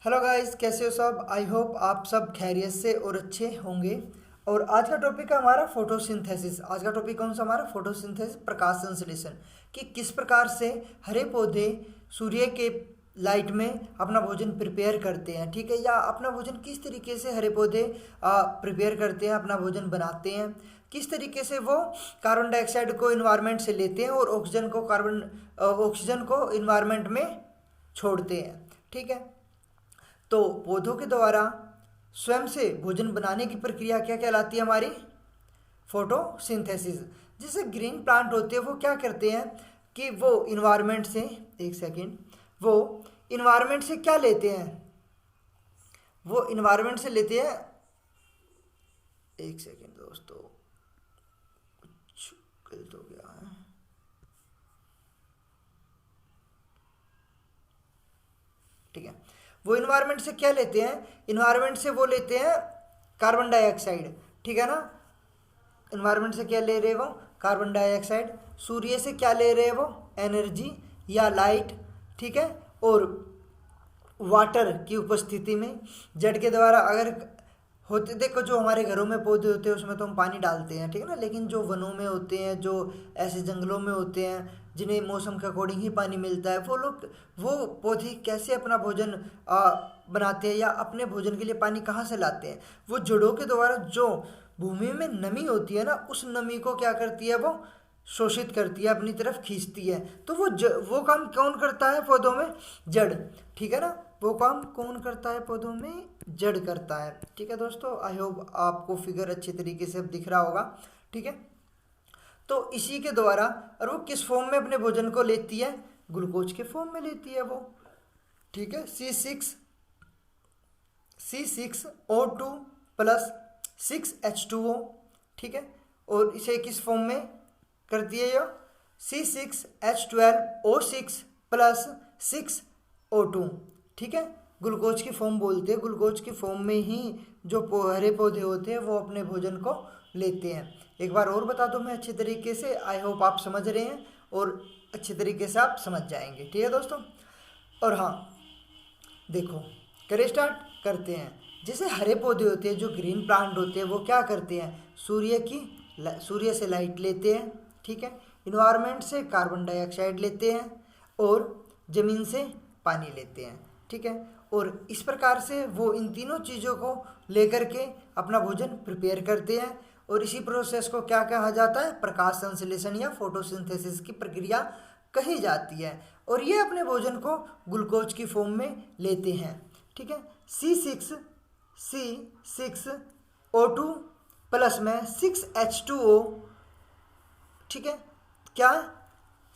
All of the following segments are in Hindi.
हेलो गाइस, कैसे हो सब। आई होप आप सब खैरियत से और अच्छे होंगे। और आज का टॉपिक है हमारा फोटोसिंथेसिस। आज का टॉपिक कौन सा हमारा? फोटोसिंथेसिस, प्रकाश संश्लेषण। कि किस प्रकार से हरे पौधे सूर्य के लाइट में अपना भोजन प्रिपेयर करते हैं, ठीक है। या अपना भोजन किस तरीके से हरे पौधे प्रिपेयर करते हैं, अपना भोजन बनाते हैं। किस तरीके से वो कार्बन डाइऑक्साइड को इन्वायरमेंट से लेते हैं और ऑक्सीजन को इन्वायरमेंट में छोड़ते हैं, ठीक है। तो पौधों के द्वारा स्वयं से भोजन बनाने की प्रक्रिया क्या कहलाती है? हमारी फोटोसिंथेसिस। जैसे ग्रीन प्लांट होते हैं वो क्या करते हैं कि वो इन्वायरमेंट से, एक सेकेंड, वो इन्वायरमेंट से क्या लेते हैं? वो इन्वायरमेंट से लेते हैं, एक सेकेंड दोस्तों, कुछ गलत हो गया है। ठीक है, वो इन्वायरमेंट से क्या लेते हैं? इन्वायरमेंट से वो लेते हैं कार्बन डाइऑक्साइड, ठीक है ना। इन्वायरमेंट से क्या ले रहे हैं वो? Carbon dioxide. सूर्य से क्या ले रहे हैं वो? एनर्जी या लाइट, ठीक है। और वाटर की उपस्थिति में जड़ के द्वारा अगर होते, देखो जो हमारे घरों में पौधे होते हैं उसमें तो हम पानी डालते हैं, ठीक है ना। लेकिन जो वनों में होते हैं, जो ऐसे जंगलों में होते हैं जिन्हें मौसम के अकॉर्डिंग ही पानी मिलता है, वो पौधे कैसे अपना भोजन बनाते हैं या अपने भोजन के लिए पानी कहाँ से लाते हैं? वो जड़ों के द्वारा जो भूमि में नमी होती है ना, उस नमी को क्या करती है? वो शोषित करती है, अपनी तरफ खींचती है। तो वो काम कौन करता है पौधों में? जड़, ठीक है ना। वो काम कौन करता है पौधों में? जड़ करता है, ठीक है दोस्तों। आई होप आपको फिगर अच्छे तरीके से अब दिख रहा होगा, ठीक है। तो इसी के द्वारा, और वो किस फॉर्म में अपने भोजन को लेती है? ग्लूकोज के फॉर्म में लेती है वो, ठीक है। C6O2 प्लस 6H2O, ठीक है। और इसे किस फॉर्म में करती है? ये C6H12O6 प्लस 6O2, ठीक है। ग्लूकोज की फॉर्म बोलते हैं। ग्लूकोज की फॉर्म में ही जो हरे पौधे होते हैं वो अपने भोजन को लेते हैं। एक बार और बता दो मैं अच्छे तरीके से, आई होप आप समझ रहे हैं और अच्छे तरीके से आप समझ जाएंगे, ठीक है दोस्तों। और हाँ, देखो, करें स्टार्ट करते हैं। जैसे हरे पौधे होते हैं, जो ग्रीन प्लांट होते हैं, वो क्या करते हैं? सूर्य से लाइट लेते हैं, ठीक है। इन्वायरमेंट से कार्बन डाइऑक्साइड लेते हैं और ज़मीन से पानी लेते हैं, ठीक है। और इस प्रकार से वो इन तीनों चीज़ों को लेकर के अपना भोजन प्रिपेयर करते हैं। और इसी प्रोसेस को क्या कहा जाता है? प्रकाश संश्लेषण या फोटोसिंथेसिस की प्रक्रिया कही जाती है। और ये अपने भोजन को ग्लूकोज की फॉर्म में लेते हैं, ठीक है। C6O2 प्लस में 6H2O, ठीक है। क्या?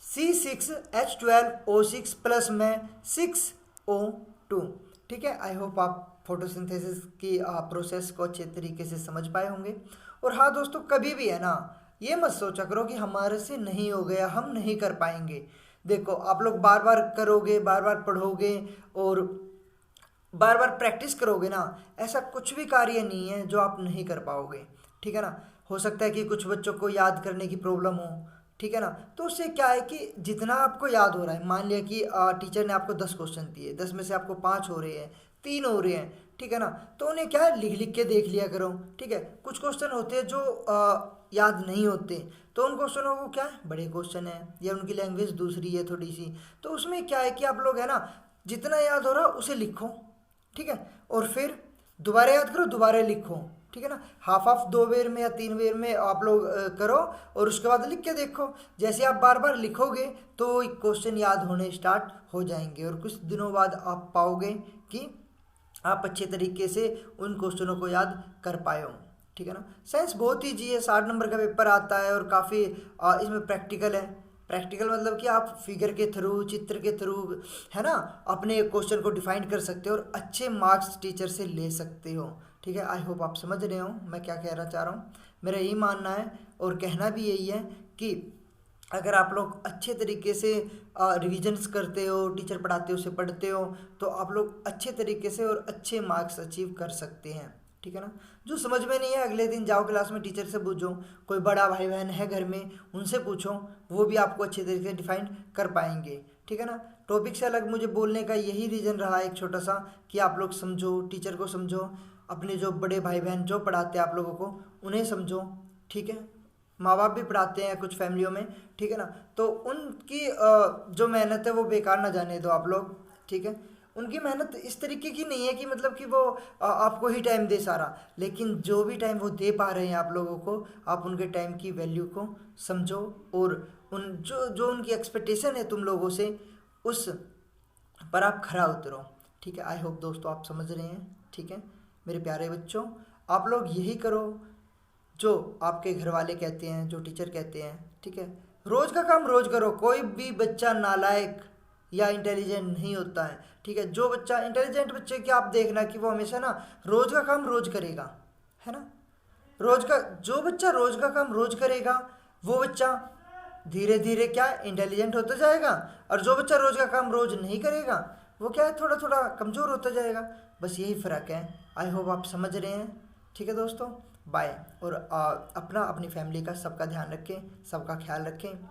C6H12O6 प्लस में 6O2, ठीक है। आई होप आप फोटोसिंथेसिस की प्रोसेस को अच्छे तरीके से समझ पाए होंगे। और हाँ दोस्तों, कभी भी है ना, ये मत सोचा करो कि हमारे से नहीं हो गया, हम नहीं कर पाएंगे। देखो, आप लोग बार बार करोगे, बार बार पढ़ोगे और बार बार प्रैक्टिस करोगे ना, ऐसा कुछ भी कार्य नहीं है जो आप नहीं कर पाओगे, ठीक है ना। हो सकता है कि कुछ बच्चों को याद करने की प्रॉब्लम हो, ठीक है ना। तो उससे क्या है कि जितना आपको याद हो रहा है, मान लिया कि टीचर ने आपको 10 क्वेश्चन दिए, 10 में से आपको 5 हो रहे हैं, 3 हो रहे हैं, ठीक है ना। तो उन्हें क्या है, लिख लिख के देख लिया करो, ठीक है। कुछ क्वेश्चन होते हैं जो याद नहीं होते, तो उन क्वेश्चनों को क्या है, बड़े क्वेश्चन है या उनकी लैंग्वेज दूसरी है थोड़ी सी, तो उसमें क्या है कि आप लोग है ना, जितना याद हो रहा है उसे लिखो, ठीक है। और फिर दोबारा याद करो, दोबारा लिखो, ठीक है ना। हाफ हाफ 2 बार में या 3 बार में आप लोग करो और उसके बाद लिख के देखो। जैसे आप बार बार लिखोगे तो क्वेश्चन याद होने स्टार्ट हो जाएंगे और कुछ दिनों बाद आप पाओगे कि आप अच्छे तरीके से उन क्वेश्चनों को याद कर पाए हो, ठीक है ना। साइंस बहुत ईजी है, 60 नंबर का पेपर आता है और काफ़ी इसमें प्रैक्टिकल है। प्रैक्टिकल मतलब कि आप फिगर के थ्रू, चित्र के थ्रू, है ना, अपने क्वेश्चन को डिफाइन कर सकते हो और अच्छे मार्क्स टीचर से ले सकते हो, ठीक है। आई होप आप समझ रहे हो मैं क्या कहना चाह रहा हूँ। मेरा यही मानना है और कहना भी यही है कि अगर आप लोग अच्छे तरीके से रिविजन्स करते हो, टीचर पढ़ाते हो उसे पढ़ते हो, तो आप लोग अच्छे तरीके से और अच्छे मार्क्स अचीव कर सकते हैं, ठीक है ना। जो समझ में नहीं है अगले दिन जाओ क्लास में टीचर से पूछो, कोई बड़ा भाई बहन है घर में उनसे पूछो, वो भी आपको अच्छे तरीके से डिफाइन कर पाएंगे, ठीक है ना। टॉपिक से अलग मुझे बोलने का यही रीज़न रहा एक छोटा सा, कि आप लोग समझो, टीचर को समझो, अपने जो बड़े भाई बहन जो पढ़ाते हैं आप लोगों को उन्हें समझो, ठीक है। माँ बाप भी पढ़ाते हैं कुछ फैमिलियों में, ठीक है ना, तो उनकी जो मेहनत है वो बेकार ना जाने दो आप लोग, ठीक है। उनकी मेहनत इस तरीके की नहीं है कि मतलब कि वो आपको ही टाइम दे सारा, लेकिन जो भी टाइम वो दे पा रहे हैं आप लोगों को, आप उनके टाइम की वैल्यू को समझो, और उन जो जो उनकी एक्सपेक्टेशन है तुम लोगों से, उस पर आप खरा उतरो, ठीक है। आई होप दोस्तों आप समझ रहे हैं, ठीक है। मेरे प्यारे बच्चों, आप लोग यही करो जो आपके घर वाले कहते हैं, जो टीचर कहते हैं, ठीक है। रोज़ का काम रोज़ करो, कोई भी बच्चा नालायक या इंटेलिजेंट नहीं होता है, ठीक है। जो बच्चा इंटेलिजेंट बच्चे की आप देखना कि वो हमेशा ना रोज़ का काम रोज़ करेगा, है ना। जो बच्चा रोज़ का काम रोज़ करेगा वो बच्चा धीरे धीरे क्या इंटेलिजेंट होता जाएगा, और जो बच्चा रोज़ का काम रोज़ नहीं करेगा वो क्या है थोड़ा थोड़ा कमज़ोर होता जाएगा। बस यही फ़र्क है। आई होप आप समझ रहे हैं, ठीक है दोस्तों। बाय। और अपनी फैमिली का सबका ध्यान रखें, सबका ख्याल रखें।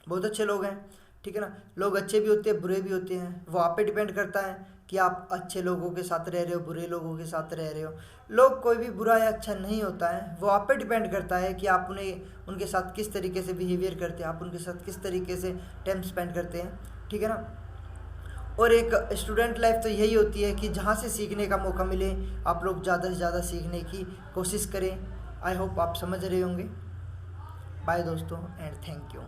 बहुत अच्छे लोग हैं, ठीक है ना। लोग अच्छे भी होते हैं, बुरे भी होते हैं, वो आप पे डिपेंड करता है कि आप अच्छे लोगों के साथ रह रहे हो, बुरे लोगों के साथ रह रहे हो। लोग कोई भी बुरा या अच्छा नहीं होता है, वो आप पे डिपेंड करता है कि आप उनके साथ किस तरीके से बिहेवियर करते हैं, आप उनके साथ किस तरीके से टाइम स्पेंड करते हैं, ठीक है ना। और एक स्टूडेंट लाइफ तो यही होती है कि जहाँ से सीखने का मौका मिले आप लोग ज़्यादा से ज़्यादा सीखने की कोशिश करें। आई होप आप समझ रहे होंगे। बाय दोस्तों एंड थैंक यू।